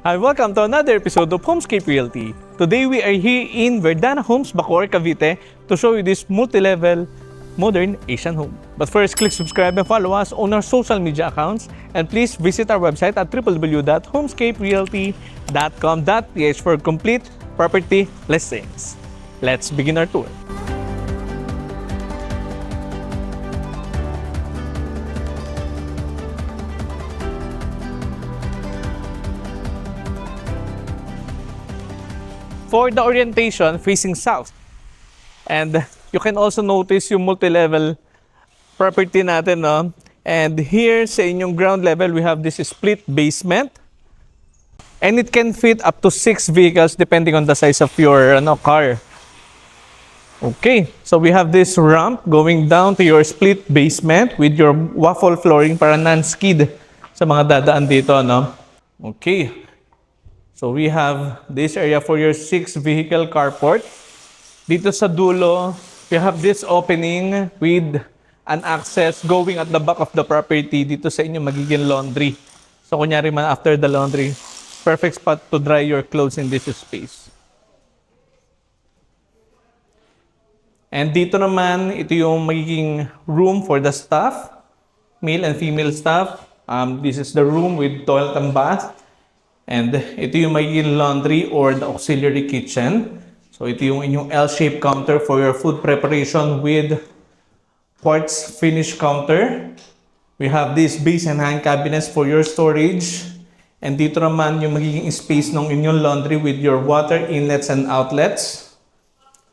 Hi, welcome to another episode of Homescape Realty. Today we are here in Verdana Homes, Bacoor, Cavite to show you this multi-level modern Asian home. But first, click subscribe and follow us on our social media accounts, and please visit our website at www.homescaperealty.com.ph for complete property listings. Let's begin our tour. For the orientation, facing south. And you can also notice yung multi-level property natin, no? And here sa inyong ground level, we have this split basement. And it can fit up to 6 vehicles depending on the size of your car. Okay, so we have this ramp going down to your split basement with your waffle flooring para non-skid sa mga dadaan dito, no? Okay. So we have this area for your 6-vehicle carport. Dito sa dulo, we have this opening with an access going at the back of the property. Dito sa inyo magiging laundry. So kunyari man after the laundry, perfect spot to dry your clothes in this space. And dito naman, ito yung magiging room for the staff, male and female staff. This is the room with toilet and bath. And ito yung magiging laundry or the auxiliary kitchen. So ito yung inyong L-shaped counter for your food preparation with quartz finish counter. We have this base and hand cabinets for your storage. And dito naman yung magiging space ng inyong laundry with your water inlets and outlets.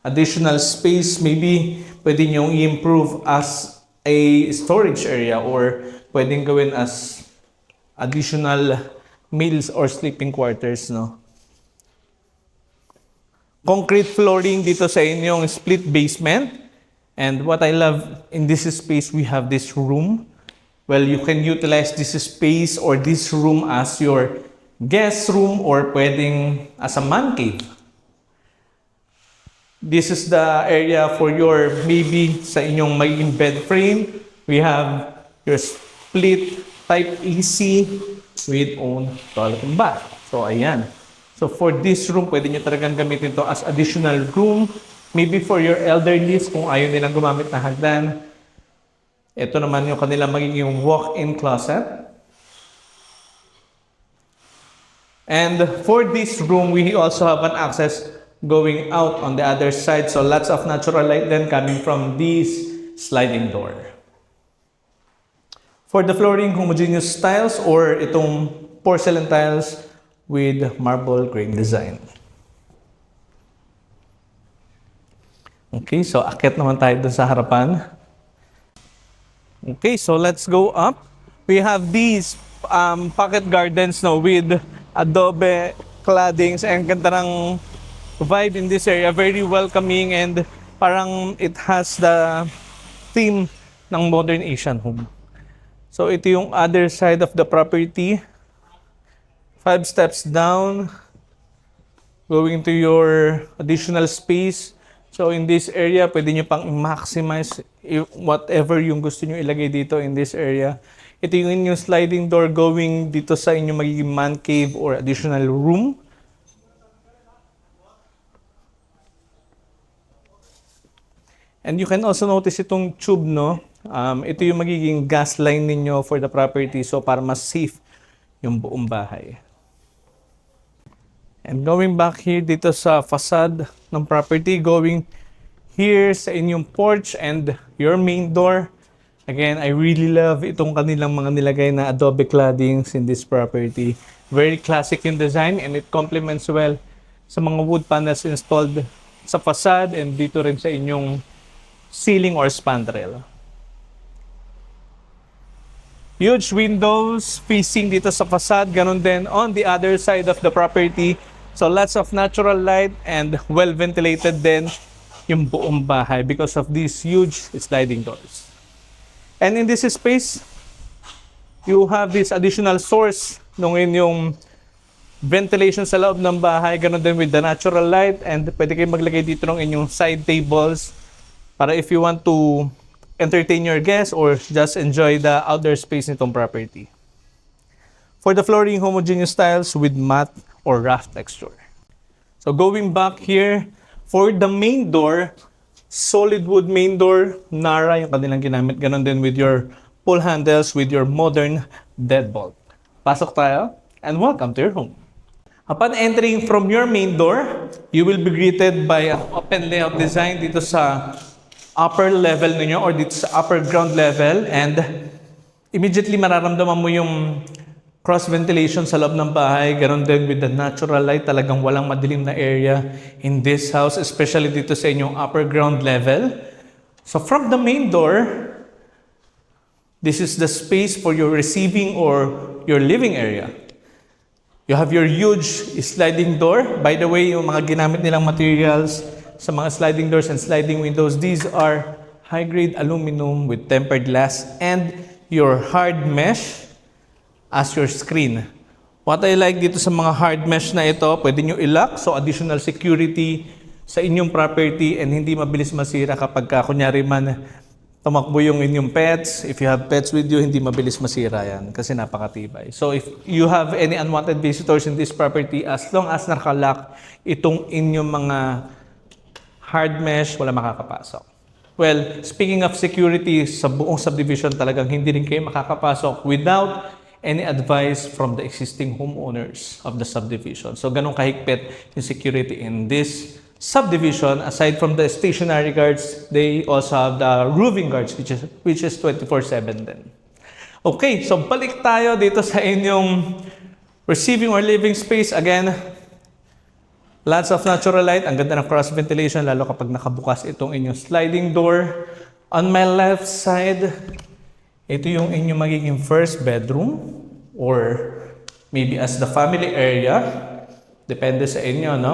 Additional space, maybe pwede nyo i-improve as a storage area or pwedeng gawin as additional meals or sleeping quarters, no? Concrete flooring dito sa inyong split basement. And what I love in this space, we have this room. Well, you can utilize this space or this room as your guest room or pwedeng as a man cave. This is the area for your maybe sa inyong magiging bed frame. We have your split type AC with own toilet and bath. So, ayan. So, for this room, pwede nyo talagang gamitin to as additional room. Maybe for your elderlies, kung ayaw nilang gumamit na hagdan. Ito naman yung kanilang magiging walk-in closet. And for this room, we also have an access going out on the other side. So, lots of natural light then coming from this sliding door. For the flooring, homogeneous tiles or itong porcelain tiles with marble grain design. Okay, so akyat naman tayo dun sa harapan. Okay, so let's go up. We have these pocket gardens now with adobe claddings and ganda ng vibe in this area. Very welcoming and parang it has the theme ng modern Asian home. So ito yung other side of the property. 5 steps down, going to your additional space. So in this area, pwede nyo pang maximize whatever yung gusto nyo ilagay dito in this area. Ito yung inyong sliding door going dito sa inyong magiging man cave or additional room. And you can also notice itong tube, no? Ito yung magiging gas line ninyo for the property, so para mas safe yung buong bahay. And going back here dito sa facade ng property, going here sa inyong porch and your main door. Again, I really love itong kanilang mga nilagay na adobe claddings in this property. Very classic in design and it complements well sa mga wood panels installed sa facade and dito rin sa inyong ceiling or spandrel. Huge windows facing dito sa facade, ganun din on the other side of the property. So lots of natural light and well ventilated din yung buong bahay because of these huge sliding doors. And in this space, you have this additional source ng inyong ventilation sa loob ng bahay, ganun din with the natural light, and pwede kayong maglagay dito ng inyong side tables para if you want to entertain your guests or just enjoy the outdoor space nitong property. For the flooring, homogeneous tiles with matte or rough texture. So going back here, for the main door, solid wood main door, Nara yung kanilang ginamit. Ganon din with your pull handles with your modern deadbolt. Pasok tayo and welcome to your home. Upon entering from your main door, you will be greeted by an open layout design dito sa upper level ninyo or dito sa upper ground level, and immediately mararamdaman mo yung cross ventilation sa loob ng bahay. Ganon din with the natural light. Talagang walang madilim na area in this house, especially dito sa inyong upper ground level. So from the main door, this is the space for your receiving or your living area. You have your huge sliding door. By the way, yung mga ginamit nilang materials sa mga sliding doors and sliding windows, these are high-grade aluminum with tempered glass and your hard mesh as your screen. What I like dito sa mga hard mesh na ito, pwede nyo i-lock, so additional security sa inyong property and hindi mabilis masira kapag kunyari man tumakbo yung inyong pets. If you have pets with you, hindi mabilis masira yan kasi napakatibay. So if you have any unwanted visitors in this property, as long as nakalock itong inyong mga hard mesh, wala makakapasok. Well, speaking of security, sa buong subdivision talagang hindi rin kayo makakapasok without any advice from the existing homeowners of the subdivision. So ganun kahigpit yung security in this subdivision. Aside from the stationary guards, they also have the roving guards, which is 24/7 din. Okay, so balik tayo dito sa inyong receiving or living space. Again, lots of natural light. Ang ganda ng cross ventilation, lalo kapag nakabukas itong inyong sliding door. On my left side, ito yung inyong magiging first bedroom or maybe as the family area. Depende sa inyo, no?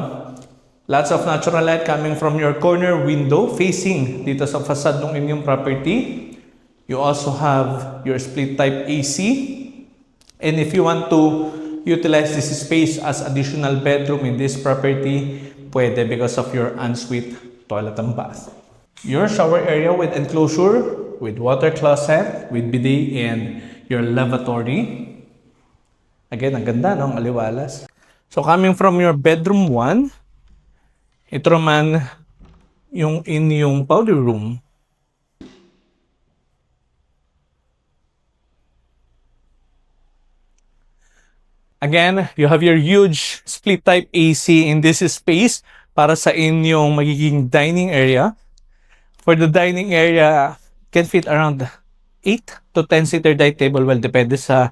Lots of natural light coming from your corner window facing dito sa facade ng inyong property. You also have your split type AC. And if you want to utilize this space as additional bedroom in this property, pwede because of your ensuite toilet and bath. Your shower area with enclosure, with water closet, with bidet, and your lavatory. Again, ang ganda, no? Ang aliwalas. So, coming from your bedroom 1, ito naman yung inyong powder room. Again, you have your huge split type AC in this space para sa inyong magiging dining area. For the dining area, can fit around 8 to 10 seater dining table. Well, depende sa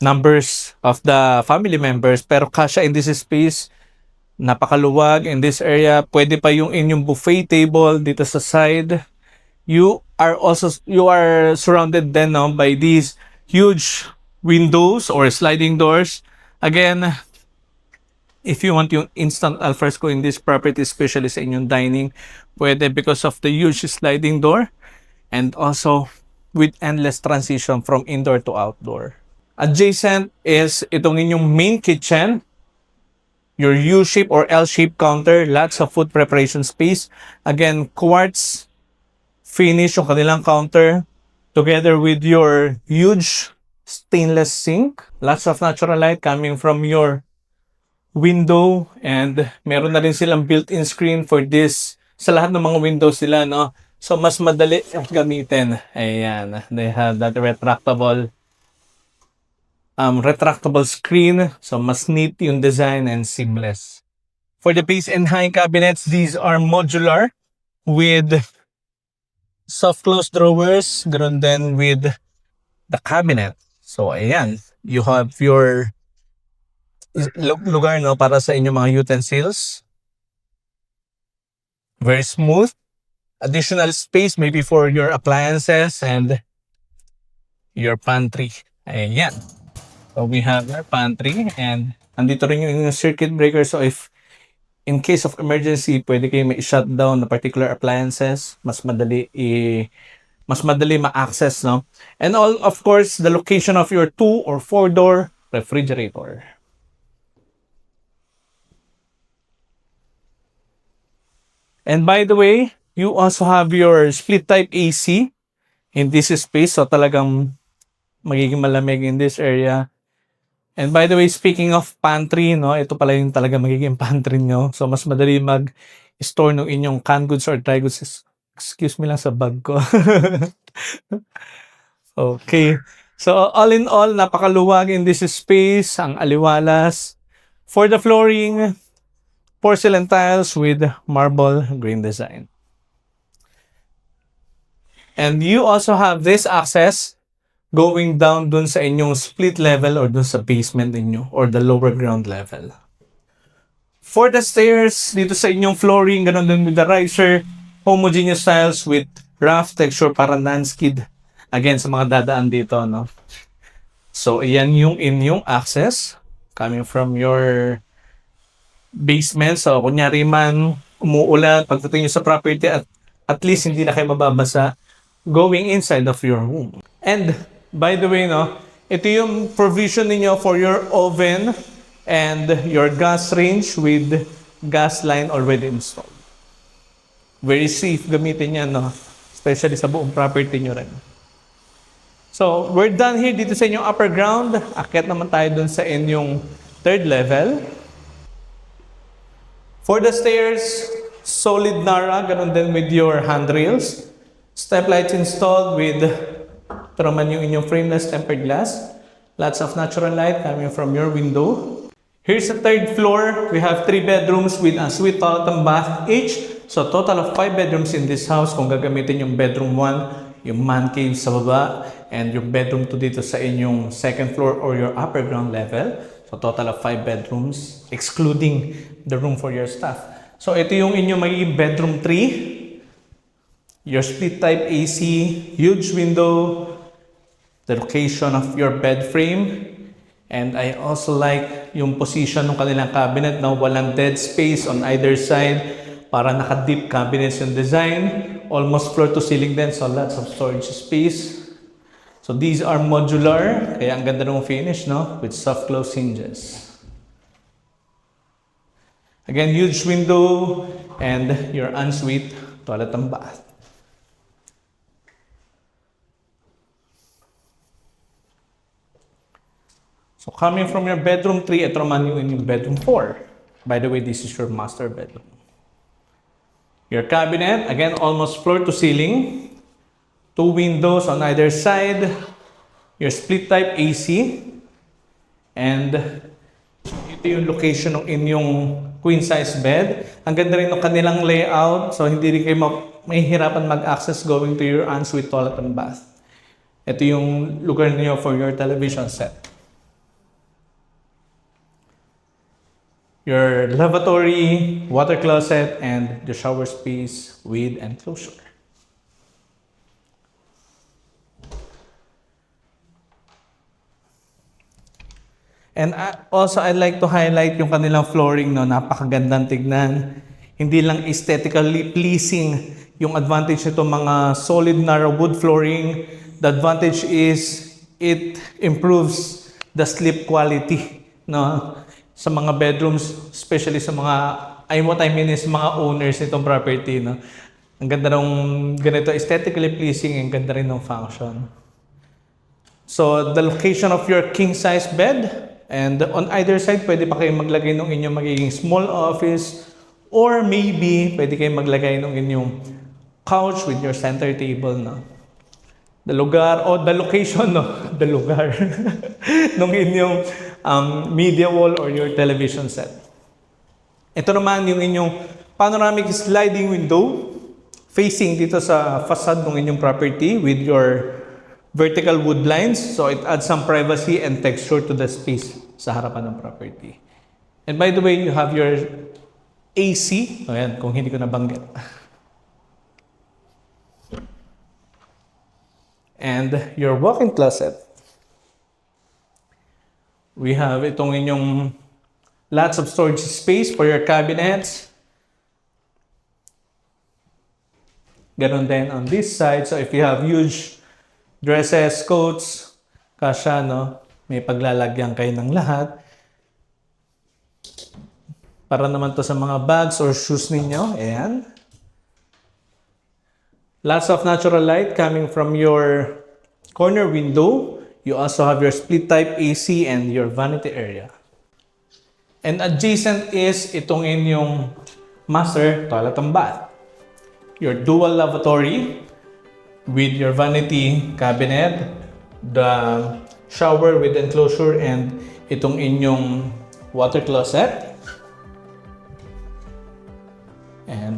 numbers of the family members. Pero kasya in this space, napakaluwag in this area. Pwede pa yung inyong buffet table dito sa side. You are surrounded then by these huge windows or sliding doors. Again, if you want yung instant alfresco in this property, especially sa inyong dining, pwede because of the huge sliding door. And also with endless transition from indoor to outdoor. Adjacent is itong inyong main kitchen, your U-shape or L-shape counter, lots of food preparation space. Again, quartz finish yung kanilang counter together with your huge stainless sink. Lots of natural light coming from your window, and meron na rin silang built-in screen for this sa lahat ng mga windows sila, no? So, mas madali gamitin. Ayan. They have that retractable screen. So, mas neat yung design and seamless. For the base and high cabinets, these are modular with soft close drawers. Ganoon din with the cabinet. So, ayan. You have your lugar, no, para sa inyong mga utensils. Very smooth. Additional space maybe for your appliances and your pantry. Ayan. So we have our pantry and andito rin yung circuit breaker. So if in case of emergency, pwede kayo ma-shut down na particular appliances. Mas madali ma-access, no? And all, of course, the location of your 2 or 4 door refrigerator. And by the way, you also have your split type AC in this space. So talagang magiging malamig in this area. And by the way, speaking of pantry, no, ito pala yung talaga magiging pantry nyo. So, mas madali mag-store ng inyong canned goods or dry goods. Excuse me lang sa bag ko. Okay. So, all in all, napakaluwag in this space, ang aliwalas. For the flooring, porcelain tiles with marble green design. And you also have this access going down dun sa inyong split level or dun sa basement ninyo or the lower ground level. For the stairs, dito sa inyong flooring, ganun din with the riser, homogeneous tiles with rough texture para non-skid. Again, sa mga dadaan dito, no? So, iyan yung inyong access coming from your basement. So, kunyari man, umuulan, pagdating nyo sa property at least hindi na kayo mababasa going inside of your home. And, by the way, no, ito yung provision niyo for your oven and your gas range with gas line already installed. Very safe gamitin yan, no? Especially sa buong property nyo rin. So, we're done here dito sa inyong upper ground. Akyat naman tayo dun sa inyong third level. For the stairs, solid Nara, ganun din with your handrails. Step lights installed with, ito naman yung inyong frameless tempered glass. Lots of natural light coming from your window. Here's the third floor. We have 3 bedrooms with a suite, toilet, and bath each. So, total of 5 bedrooms in this house. Kung gagamitin yung bedroom 1, yung man cave sa baba, and yung bedroom 2 dito sa inyong second floor or your upper ground level. So, total of 5 bedrooms, excluding the room for your staff. So, ito yung inyong magiging bedroom 3. Your split type AC, huge window, the location of your bed frame, and I also like yung position ng kanilang cabinet na walang dead space on either side para naka-deep cabinets yung design. Almost floor to ceiling din, so lots of storage space. So these are modular, kaya ang ganda ng finish, no? With soft close hinges. Again, huge window and your ensuite toilet and bath. So coming from your bedroom 3, ito naman yung inyong bedroom 4. By the way, this is your master bedroom. Your cabinet, again, almost floor to ceiling. 2 windows on either side. Your split type AC. And ito yung location ng inyong queen size bed. Ang ganda rin ng kanilang layout. So hindi rin kayo mahihirapan mag-access going to your ensuite toilet and bath. Ito yung lugar niyo for your television set. Your lavatory, water closet, and the shower space with enclosure. And also, I'd like to highlight yung kanilang flooring, no? Napakagandang tignan. Hindi lang aesthetically pleasing yung advantage nito mga solid narrow wood flooring. The advantage is it improves the sleep quality, no? Sa mga bedrooms, especially sa mga, what I mean is mga owners nitong property, no? Ang ganda ng ganito, aesthetically pleasing, ang ganda rin ng function. So, the location of your king-size bed, and on either side, pwede pa kayong maglagay ng inyong magiging small office, or maybe, pwede kayong maglagay ng inyong couch with your center table, no? The lugar, o the location, no? The lugar ng inyong media wall or your television set. Ito naman yung inyong panoramic sliding window facing dito sa facade ng inyong property with your vertical wood lines. So it adds some privacy and texture to the space sa harapan ng property. And by the way, you have your AC. Ayan, kung hindi ko nabanggit. And your walk-in closet. We have itong inyong lots of storage space for your cabinets. Ganon din on this side. So if you have huge dresses, coats, kasha, no? May paglalagyan kayo ng lahat. Para naman to sa mga bags or shoes ninyo. Ayan. Lots of natural light coming from your corner window. You also have your split type AC and your vanity area. And adjacent is itong inyong master toilet and bath. Your dual lavatory with your vanity cabinet, the shower with enclosure, and itong inyong water closet. And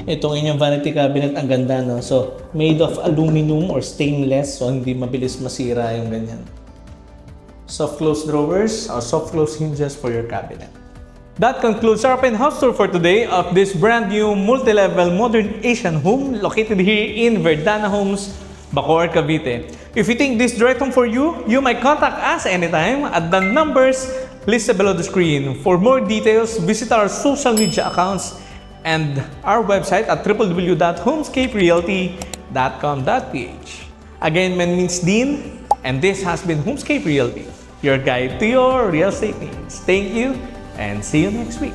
itong inyong vanity cabinet, ang ganda, no? So, made of aluminum or stainless, so hindi mabilis masira yung ganyan. Soft close drawers or soft close hinges for your cabinet. That concludes our open house tour for today of this brand new multi-level modern Asian home located here in Verdana Homes, Bacoor, Cavite. If you think this direct home for you, you might contact us anytime at the numbers listed below the screen. For more details, visit our social media accounts and our website at www.homescaperealty.com.ph. Again, my name is Dean, and this has been Homescape Realty, your guide to your real estate needs. Thank you, and see you next week.